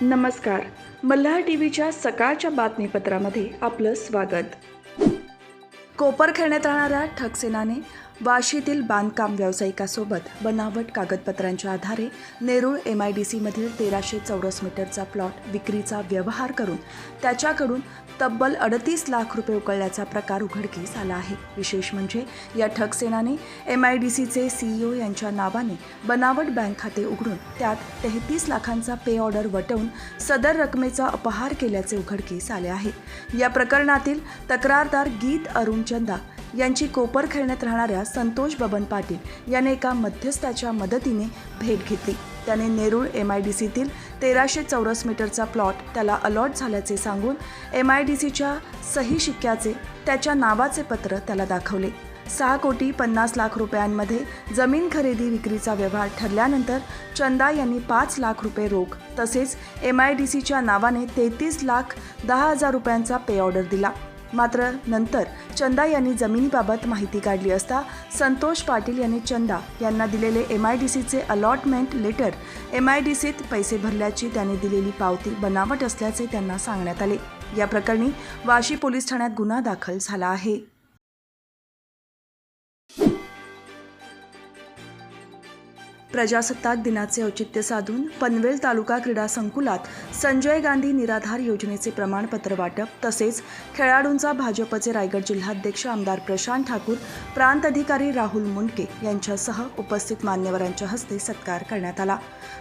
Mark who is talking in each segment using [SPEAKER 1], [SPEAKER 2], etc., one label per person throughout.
[SPEAKER 1] नमस्कार. मल्हार टीव्हीच्या सकाळच्या बातमीपत्रामध्ये आपलं स्वागत. कोपर खेळण्यात राहणाऱ्या ठगसेनाने वाशीतील बांधकाम व्यावसायिकासोबत बनावट कागदपत्रांच्या आधारे नेरूळ MIDCमधील 1300 चौरस मीटरचा प्लॉट विक्रीचा व्यवहार करून त्याच्याकडून तब्बल 38 लाख रुपये उकळल्याचा प्रकार उघडकीस आला आहे. विशेष म्हणजे या ठगसेनाने MIDCचे CEO यांच्या नावाने बनावट बँक खाते उघडून त्यात 33 लाखांचा पे ऑर्डर वटवून सदर रकमेचा अपहार केल्याचे उघडकीस आले आहे. या प्रकरणातील तक्रारदार गीत अरुण चंदा यांची कोपर खेळण्यात राहणाऱ्या संतोष बबन पाटील याने एका मध्यस्थाच्या मदतीने भेट घेतली. त्याने नेरूळ MIDCतील 1300 चौरस मीटरचा प्लॉट त्याला अलॉट झाल्याचे सांगून MIDCच्या सही शिक्क्याचे त्याच्या नावाचे पत्र त्याला दाखवले. 6,50,00,000 रुपयांमध्ये जमीन खरेदी विक्रीचा व्यवहार ठरल्यानंतर चंदा यांनी 5 लाख रुपये रोख तसेच MIDCच्या नावाने 33,10,000 रुपयांचा पे ऑर्डर दिला. मात्र नंतर चंदा यांनी जमिनीबाबत माहिती काढली असता संतोष पाटील यांनी चंदा यांना दिलेले MIDCचे अलॉटमेंट लेटर MIDCत पैसे भरल्याची त्याने दिलेली पावती बनावट असल्याचे त्यांना सांगण्यात आले. या प्रकरणी वाशी पोलीस ठाण्यात गुन्हा दाखल झाला आहे. प्रजासत्ताक दिनाचे औचित्य साधून पनवेल तालुका क्रीडा संकुलात संजय गांधी निराधार योजनेचे प्रमाणपत्र वाटप तसेच खेळाडूंचा भाजपचे रायगड जिल्हाध्यक्ष आमदार प्रशांत ठाकूर, प्रांत अधिकारी राहुल मुंडके यांच्यासह उपस्थित मान्यवरांच्या हस्ते सत्कार करण्यात आला.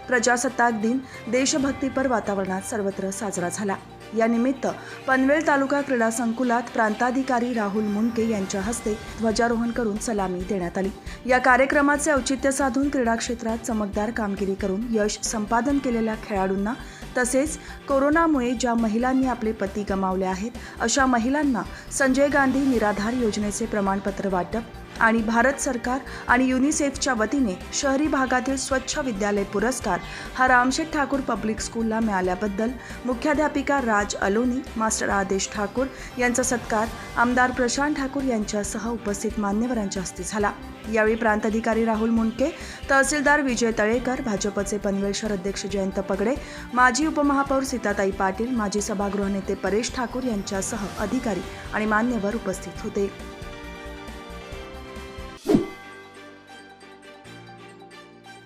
[SPEAKER 1] प्रजासत्ताक दिन देशभक्तीपर वातावरणात सर्वत्र साजरा झाला. यानिमित्त पनवेल तालुका क्रीडा संकुलात प्रांताधिकारी राहुल मुंडके यांच्या हस्ते ध्वजारोहण करून सलामी देण्यात आली. या कार्यक्रमाचे औचित्य साधून क्रीडा क्षेत्रात चमकदार कामगिरी करून यश संपादन केलेल्या खेळाडूंना तसेच कोरोनामुळे ज्या महिलांनी आपले पती गमावले आहेत अशा महिलांना संजय गांधी निराधार योजनेचे प्रमाणपत्र वाटप आणि भारत सरकार आणि युनिसेफच्या वतीने शहरी भागातील स्वच्छ विद्यालय पुरस्कार हा रामशेठ ठाकूर पब्लिक स्कूलला मिळाल्याबद्दल मुख्याध्यापिका राज अलोनी, मास्टर आदेश ठाकूर यांचा सत्कार आमदार प्रशांत ठाकूर यांच्यासह उपस्थित मान्यवरांच्या हस्ते झाला. यावेळी प्रांताधिकारी राहुल मुंडके, तहसीलदार विजय तळेकर, भाजपचे पनवेल शहर अध्यक्ष जयंत पगडे, माजी उपमहापौर सीताताई पाटील, माजी सभागृह नेते परेश ठाकूर यांच्यासह अधिकारी आणि मान्यवर उपस्थित होते.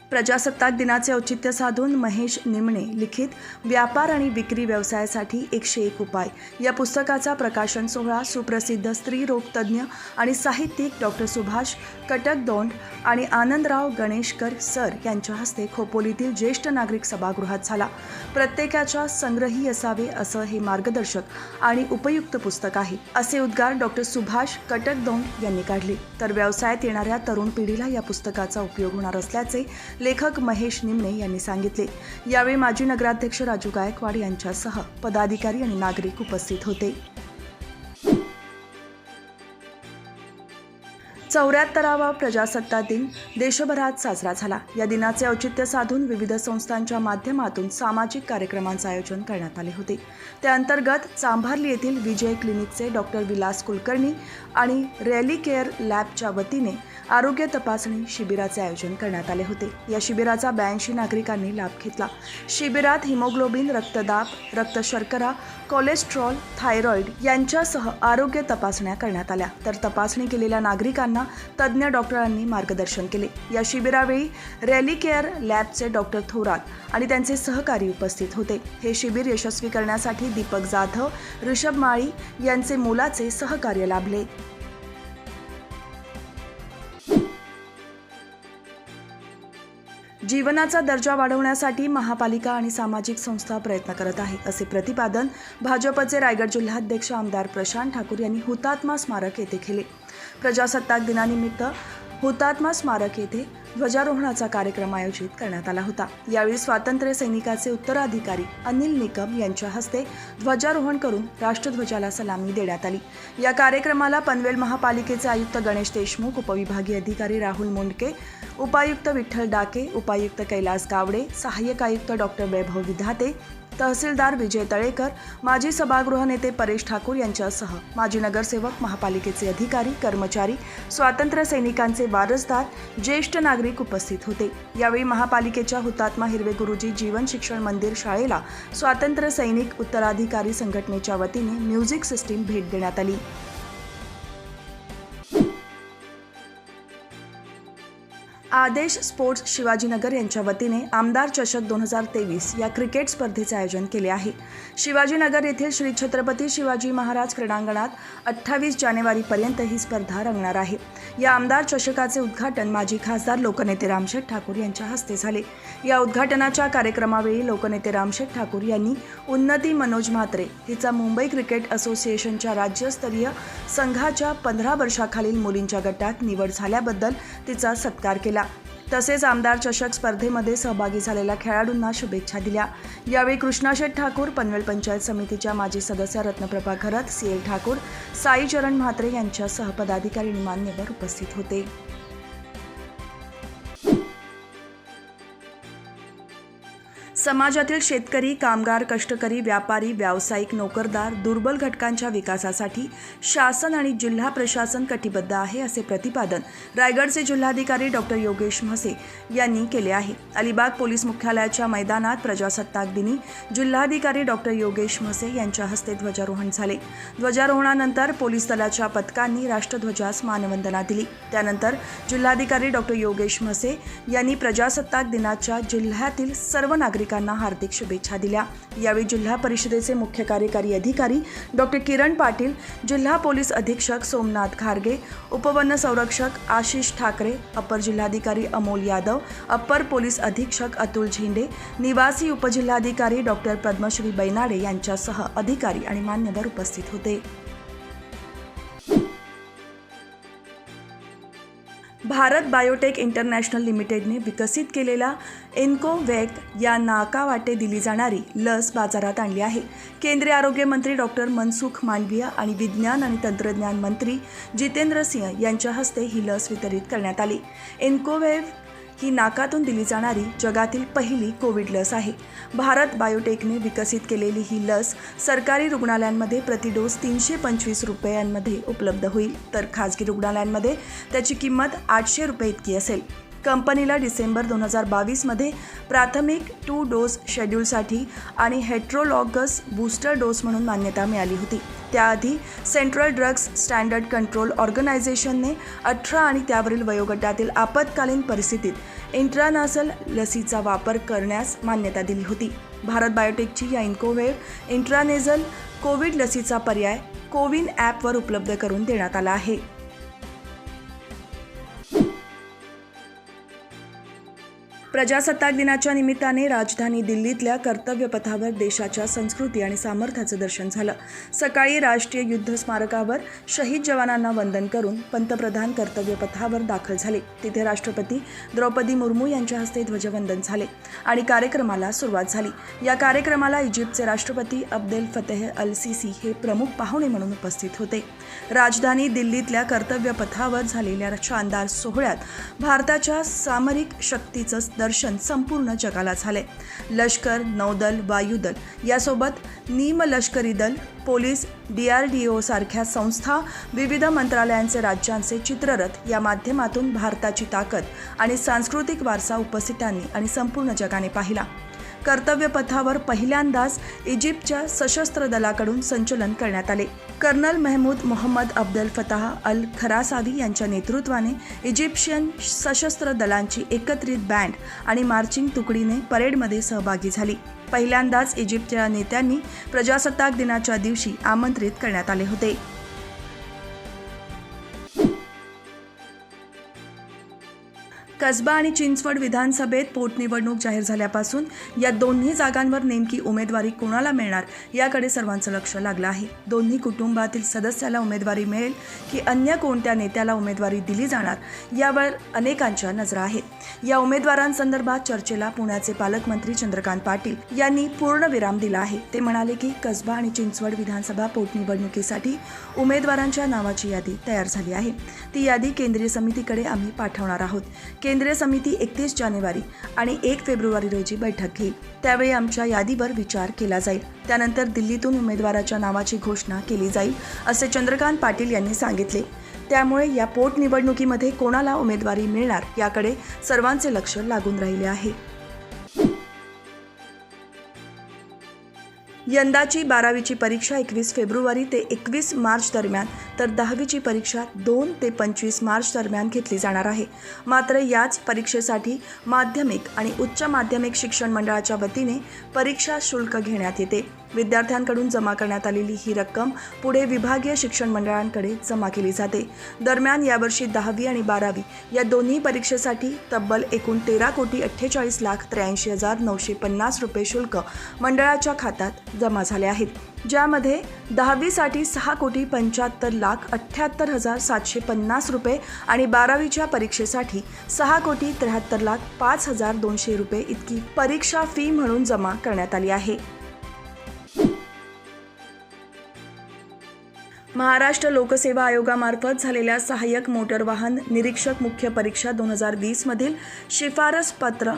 [SPEAKER 1] प्रजासत्ताक दिनाचे औचित्य साधून महेश निमणे लिखित व्यापार आणि विक्री व्यवसायासाठी 101 उपाय या पुस्तकाचा प्रकाशन सोहळा सुप्रसिद्ध स्त्रीरोग तज्ज्ञ आणि साहित्यिक डॉक्टर सुभाष कटकदोंड आणि आनंदराव गणेशकर सर यांच्या हस्ते खोपोलीतील ज्येष्ठ नागरिक सभागृहात झाला. प्रत्येकाच्या संग्रही असावे असं हे मार्गदर्शक आणि उपयुक्त पुस्तक आहे असे उद्गार डॉक्टर सुभाष कटकदोंड यांनी काढले. तर व्यवसायात येणाऱ्या तरुण पिढीला या पुस्तकाचा उपयोग होणार असल्याचे लेखक महेश निमणे यांनी सांगितले. यावेळी माजी नगराध्यक्ष राजू गायकवाड यांच्यासह पदाधिकारी आणि नागरिक उपस्थित होते. 74वा प्रजासत्ताक दिन देशभरात साजरा झाला. या दिनाचे औचित्य साधून विविध संस्थांच्या माध्यमातून सामाजिक कार्यक्रमांचे आयोजन करण्यात आले होते. त्या अंतर्गत चांभारली येथील विजय क्लिनिकचे डॉक्टर विलास कुलकर्णी आणि रॅली केअर लॅबच्या वतीने आरोग्य तपासणी शिबिराचे आयोजन करण्यात आले होते. या शिबिराचा 82 नागरिकांनी लाभ घेतला. शिबिरात हिमोग्लोबिन, रक्तदाब, रक्तशर्करा, कोलेस्ट्रॉल, थायरॉइड यांच्यासह आरोग्य तपासण्या करण्यात आल्या. तर तपासणी केलेल्या नागरिकांना तज्ज्ञ डॉक्टरांनी मार्गदर्शन केले. या शिबिरावेळी रॅली केअर लॅबचे डॉक्टर थोरात आणि त्यांचे सहकारी उपस्थित होते. हे शिबिर यशस्वी करण्यासाठी दीपक जाधव, ऋषभ माळी यांचे मोलाचे सहकार्य लाभले. जीवनाचा दर्जा वाढवण्यासाठी महापालिका आणि सामाजिक संस्था प्रयत्न करत आहे असे प्रतिपादन भाजपचे रायगड जिल्हाध्यक्ष आमदार प्रशांत ठाकूर यांनी हुतात्मा स्मारक येथे केले. प्रजासत्ताक दिनानिमित्त हुतात्मा स्मारक येथे ध्वजारोहणाचा कार्यक्रम आयोजित करण्यात आला होता. यावेळी स्वातंत्र्य सैनिकाचे उत्तराधिकारी अनिल निकम यांच्या हस्ते ध्वजारोहण करून राष्ट्रध्वजाला सलामी देण्यात आली. या कार्यक्रमाला पनवेल महापालिकेचे आयुक्त गणेश देशमुख, उपविभागीय अधिकारी राहुल मुंडके, उपायुक्त विठ्ठल डाके, उपायुक्त कैलास गावडे, सहाय्यक आयुक्त डॉक्टर वैभव विधाते, तहसीलदार विजय तळेकर, माजी सभागृह नेते परेश ठाकूर यांच्यासह माजी नगरसेवक, महापालिकेचे अधिकारी, कर्मचारी, स्वातंत्र्य सैनिकांचे वारसदार, ज्येष्ठ नागरिक उपस्थित होते। यावेळी महापालिकेच्या हुतात्मा हिरवे गुरुजी जीवन शिक्षण मंदिर शाळेला स्वातंत्र्य सैनिक उत्तराधिकारी संघटनेच्या वतीने म्युझिक सिस्टीम भेट देण्यात आली। आदेश स्पोर्ट्स शिवाजीनगर यांच्या वतीने आमदार चषक 2023 या क्रिकेट स्पर्धेचे आयोजन केले आहे। शिवाजीनगर येथील श्री छत्रपती शिवाजी महाराज क्रीडांगणात 28 जानेवारीपर्यंत ही स्पर्धा रंगणार आहे। या आमदार चषकाचे उद्घाटन माजी खासदार लोकनेते रामशेठ ठाकूर यांच्या हस्ते झाले। या उद्घाटनाच्या कार्यक्रमावेळी लोकनेते रामशेठ ठाकूर यांनी उन्नती मनोज म्हात्रे हिचा मुंबई क्रिकेट असोसिएशनच्या राज्यस्तरीय संघाच्या 15 वर्षाखालील मुलींच्या गटात निवड झाल्याबद्दल तिचा सत्कार केला। तसेच आमदार चषक स्पर्धेमध्ये सहभागी झालेल्या खेळाडूंना शुभेच्छा दिल्या। यावेळी कृष्णाशेठ ठाकूर, पनवेल पंचायत समितीच्या माजी सदस्य रत्नप्रभा खरत, CL ठाकूर, साई चरण म्हात्रे यांच्यासह पदाधिकारी आणि मान्यवर उपस्थित होते। समाजातील शेतकरी, कामगार, कष्टकरी, व्यापारी, व्यावसायिक, नोकरदार, दुर्बल घटकांच्या विकासासाठी शासन आणि जिल्हा प्रशासन कटिबद्ध आहे, असे प्रतिपादन रायगडचे जिल्हाधिकारी डॉक्टर योगेश म्हसे यांनी केले आहे। अलिबाग पोलीस मुख्यालयाच्या मैदानात प्रजासत्ताक दिनी जिल्हाधिकारी डॉक्टर योगेश म्हसे यांच्या हस्ते ध्वजारोहण झाले। ध्वजारोहणानंतर पोलीस दलाच्या पथकांनी राष्ट्रध्वजास मानवंदना दिली। त्यानंतर जिल्हाधिकारी डॉक्टर योगेश म्हसे यांनी प्रजासत्ताक दिनाच्या जिल्ह्यातील सर्व नागरिकांना हार्दिक शुभेच्छा दिल्या। यावेळी जिल्हा परिषदेचे मुख्य कार्यकारी अधिकारी डॉक्टर किरण पाटील, जिल्हा पोलीस अधीक्षक सोमनाथ खारगे, उपवन संरक्षक आशिष ठाकरे, अपर जिल्हाधिकारी अमोल यादव, अपर पोलीस अधीक्षक अतुल झेंडे, निवासी उपजिल्हाधिकारी डॉक्टर पद्मश्री बैनाडे यांच्यासह अधिकारी आणि मान्यवर उपस्थित होते। भारत बायोटेक इंटरनॅशनल लिमिटेडने विकसित केलेला एन्कोव्हॅक या नाकावाटे दिली जाणारी लस बाजारात आणली आहे। केंद्रीय आरोग्य मंत्री डॉक्टर मनसुख मांडविया आणि विज्ञान आणि तंत्रज्ञान मंत्री जितेंद्र सिंह यांच्या हस्ते ही लस वितरित करण्यात आली। एन्कोव्हॅक ही नाकातून दिली जाणारी जगातील पहिली कोविड लस आहे। भारत बायोटेकने विकसित केलेली ही लस सरकारी रुग्णालयांमध्ये प्रति डोस 325 रुपयांमध्ये उपलब्ध होईल, तर खाजगी रुग्णालयांमध्ये त्याची किंमत 800 रुपये इतकी असेल। कंपनीला डिसेंबर 2022 मध्ये प्राथमिक 2 डोस शेड्यूलसाठी आणि हेट्रोलॉगस बूस्टर डोस म्हणून मान्यता मिळाली होती। त्याआधी सेंट्रल ड्रग्स स्टँडर्ड कंट्रोल ऑर्गनायझेशनने 18 आणि त्यावरील वयोगटातील आपत्कालीन परिस्थितीत इंट्रानासल लसीचा वापर करण्यास मान्यता दिली होती। भारत बायोटेकची या एन्कोव्हॅक इंट्रानेझल कोविड लसीचा पर्याय कोविन ॲपवर उपलब्ध करून देण्यात आला आहे। प्रजासत्ताक दिनाच्या निमित्ताने राजधानी दिल्लीतल्या कर्तव्यपथावर देशाच्या संस्कृती आणि सामर्थ्याचं दर्शन झालं। सकाळी राष्ट्रीय युद्ध स्मारकावर शहीद जवानांना वंदन करून पंतप्रधान कर्तव्यपथावर दाखल झाले। तिथे राष्ट्रपती द्रौपदी मुर्मू यांच्या हस्ते ध्वजवंदन झाले आणि कार्यक्रमाला सुरुवात झाली। या कार्यक्रमाला इजिप्तचे राष्ट्रपती अब्देल फतेह अल सिसी हे प्रमुख पाहुणे म्हणून उपस्थित होते। राजधानी दिल्लीतल्या कर्तव्यपथावर झालेल्या शानदार सोहळ्यात भारताच्या सामरिक शक्तीचं दर्शन संपूर्ण जगाला झाले। लष्कर, नौदल, वायुदल यासोबत निमलष्करी दल, पोलीस, DRDO सारख्या संस्था, विविध मंत्रालयांचे, राज्यांचे चित्ररथ या माध्यमातून भारताची ताकद आणि सांस्कृतिक वारसा उपस्थितांनी आणि संपूर्ण जगाने पाहिला। कर्तव्यपथावर पहिल्यांदाच इजिप्तच्या सशस्त्र दलाकडून संचलन करण्यात आले। Colonel Mahmoud Mohamed Abdel Fattah Al Kharasawy यांच्या नेतृत्वाने इजिप्शियन सशस्त्र दलांची एकत्रित बँड आणि मार्चिंग तुकडीने परेडमध्ये सहभागी झाली। पहिल्यांदाच इजिप्तच्या नेत्यांनी प्रजासत्ताक दिनाच्या दिवशी आमंत्रित करण्यात आले होते। कसबा आणि चिंचवड विधानसभेत पोटनिवडणूक जाहीर झाल्यापासून या दोन्ही जागांवर नेमकी उमेदवारी कोणाला मिळणार याकडे सर्वांचं लक्ष लागलं आहे। दोन्ही कुटुंबातील सदस्याला उमेदवारी मिळेल की अन्य कोणत्या नेत्याला उमेदवारी दिली जाणार यावर अनेकांच्या नजरा आहेत। या उमेदवारांसंदर्भात चर्चेला पुण्याचे पालकमंत्री चंद्रकांत पाटील यांनी पूर्णविराम दिला आहे। ते म्हणाले की कसबा आणि चिंचवड विधानसभा पोटनिवडणुकीसाठी उमेदवारांच्या नावाची यादी तयार झाली आहे। ती यादी केंद्रीय समितीकडे आम्ही पाठवणार आहोत। केंद्रीय समिती 31 जानेवारी आणि 1 फेब्रुवारी रोजी बैठक घेईल. त्यावेळी आमच्या यादीवर विचार केला जाईल. त्यानंतर दिल्लीतून उमेदवाराच्या नावाची घोषणा केली जाईल, असे चंद्रकांत पाटील यांनी सांगितले. त्यामुळे या पोटनिवडणुकीमध्ये कोणाला उमेदवारी मिळणार याकडे सर्वांचे लक्ष लागून राहिले आहे. यंदाची 12वीची परीक्षा 21 फेब्रुवारी ते 21 मार्च दरम्यान तर 10वीची परीक्षा 2 ते 25 मार्च दरम्यान घेतली जाणार आहे. मात्र याच परीक्षेसाठी माध्यमिक आणि उच्च माध्यमिक शिक्षण मंडळाच्या वतीने परीक्षा शुल्क घेण्यात येते. विद्यार्थ्यांकडून जमा करण्यात आलेली ही रक्कम पुढे विभागीय शिक्षण मंडळांकडे जमा केली जाते. दरम्यान यावर्षी 10वी आणि 12वी या दोन्ही परीक्षेसाठी तब्बल एकूण 13,83,83,950 रुपये शुल्क मंडळाच्या खात्यात जमा झाले आहेत. ज्यामध्ये 10वीसाठी 6,75,78,750 रुपये आणि 12वीच्या परीक्षेसाठी 6,73,05,200 रुपये इतकी परीक्षा फी म्हणून जमा करण्यात आली आहे. महाराष्ट्र लोकसेवा आयोगामार्फत झालेल्या सहाय्यक मोटर वाहन निरीक्षक मुख्य परीक्षा 2020 मधील शिफारस पत्र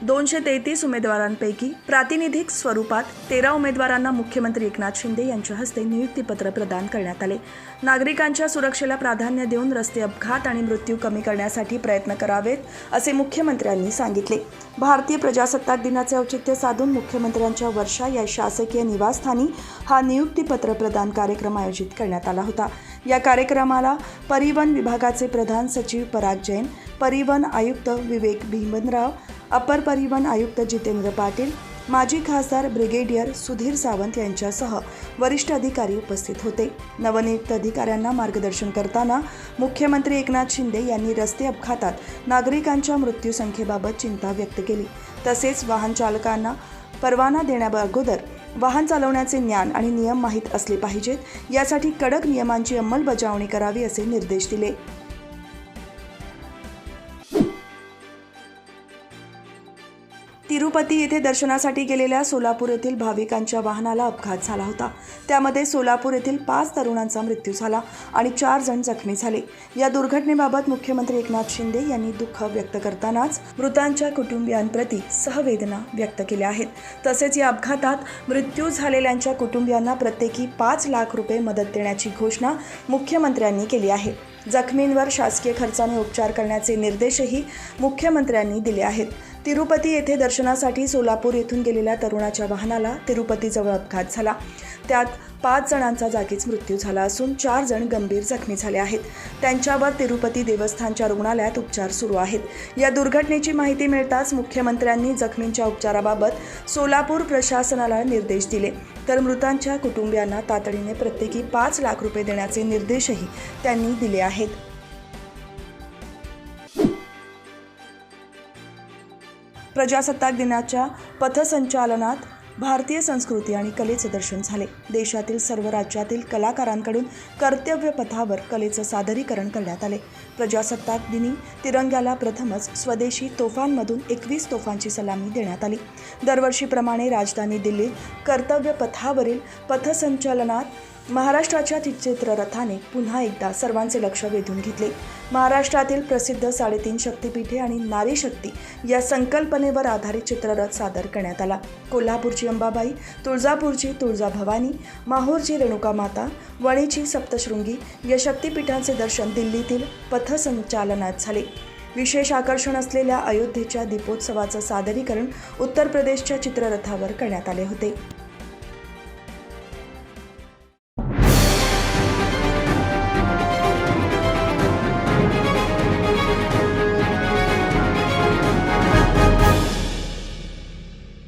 [SPEAKER 1] 233 उमेदवारांपैकी प्रातिनिधिक स्वरूपात 13 उमेदवारांना मुख्यमंत्री एकनाथ शिंदे यांच्या हस्ते नियुक्तीपत्र प्रदान करण्यात आले. नागरिकांच्या सुरक्षेला प्राधान्य देऊन रस्ते अपघात आणि मृत्यू कमी करण्यासाठी प्रयत्न करावेत, असे मुख्यमंत्र्यांनी सांगितले. भारतीय प्रजासत्ताक दिनाचे औचित्य साधून मुख्यमंत्र्यांच्या वर्षा या शासकीय निवासस्थानी हा नियुक्तीपत्र प्रदान कार्यक्रम आयोजित करण्यात आला होता. या कार्यक्रमाला परिवहन विभागाचे प्रधान सचिव पराग जैन, परिवहन आयुक्त विवेक भीमनराव, अपर परिवहन आयुक्त जितेंद्र पाटील, माजी खासदार ब्रिगेडियर सुधीर सावंत यांच्यासह वरिष्ठ अधिकारी उपस्थित होते. नवनियुक्त अधिकाऱ्यांना मार्गदर्शन करताना मुख्यमंत्री एकनाथ शिंदे यांनी रस्ते अपघातात नागरिकांच्या मृत्यूसंख्येबाबत चिंता व्यक्त केली. तसेच वाहन चालकांना परवाना देण्याअगोदर वाहन चालवण्याचे ज्ञान आणि नियम माहीत असले पाहिजेत, यासाठी कडक नियमांची अंमलबजावणी करावी असे निर्देश दिले. तिरुपती येथे दर्शनासाठी गेलेल्या सोलापूर येथील भाविकांच्या वाहनाला अपघात झाला होता. त्यामध्ये सोलापूर येथील 5 तरुणांचा मृत्यू झाला आणि 4 जण जखमी झाले. या दुर्घटनेबाबत मुख्यमंत्री एकनाथ शिंदे यांनी दुःख व्यक्त करतानाच मृतांच्या कुटुंबियांप्रती सहवेदना व्यक्त केल्या आहेत. तसेच या अपघातात मृत्यू झालेल्यांच्या कुटुंबियांना प्रत्येकी 5 लाख रुपये मदत देण्याची घोषणा मुख्यमंत्र्यांनी केली आहे. जखमींवर शासकीय खर्चाने उपचार करण्याचे निर्देशही मुख्यमंत्र्यांनी दिले आहेत. तिरुपती येथे दर्शनासाठी सोलापूर येथून गेलेल्या तरुणाच्या वाहनाला तिरुपतीजवळ अपघात झाला. त्यात 5 जणांचा जागीच मृत्यू झाला असून 4 जण गंभीर जखमी झाले आहेत. त्यांच्यावर तिरुपती देवस्थानच्या रुग्णालयात उपचार सुरू आहेत. या दुर्घटनेची माहिती मिळताच मुख्यमंत्र्यांनी जखमींच्या उपचाराबाबत सोलापूर प्रशासनाला निर्देश दिले. तर मृतांच्या कुटुंबियांना तातडीने प्रत्येकी 5 लाख रुपये देण्याचे निर्देशही त्यांनी दिले आहेत. प्रजासत्ताक दिनाच्या पथसंचलनात भारतीय संस्कृती आणि कलेचे दर्शन झाले. देशातील सर्व राज्यातील कलाकारांकडून कर्तव्य पथावर कलेचं सादरीकरण करण्यात आले. प्रजासत्ताक दिनी तिरंग्याला प्रथमच स्वदेशी तोफांमधून 21 तोफांची सलामी देण्यात आली. दरवर्षीप्रमाणे राजधानी दिल्लीत कर्तव्य पथावरील पथसंचलनात महाराष्ट्राच्या चित्ररथाने पुन्हा एकदा सर्वांचे लक्ष वेधून घेतले. महाराष्ट्रातील प्रसिद्ध 3.5 शक्तिपीठे आणि नारी शक्ती या संकल्पनेवर आधारित चित्ररथ सादर करण्यात आला. कोल्हापूरची अंबाबाई, तुळजापूरची तुळजाभवानी, माहूरची रेणुका माता, वणीची सप्तशृंगी या शक्तिपीठांचे दर्शन दिल्लीतील पथसंचलनात झाले. विशेष आकर्षण असलेल्या अयोध्येच्या दीपोत्सवाचं सादरीकरण उत्तर प्रदेशच्या चित्ररथावर करण्यात आले होते.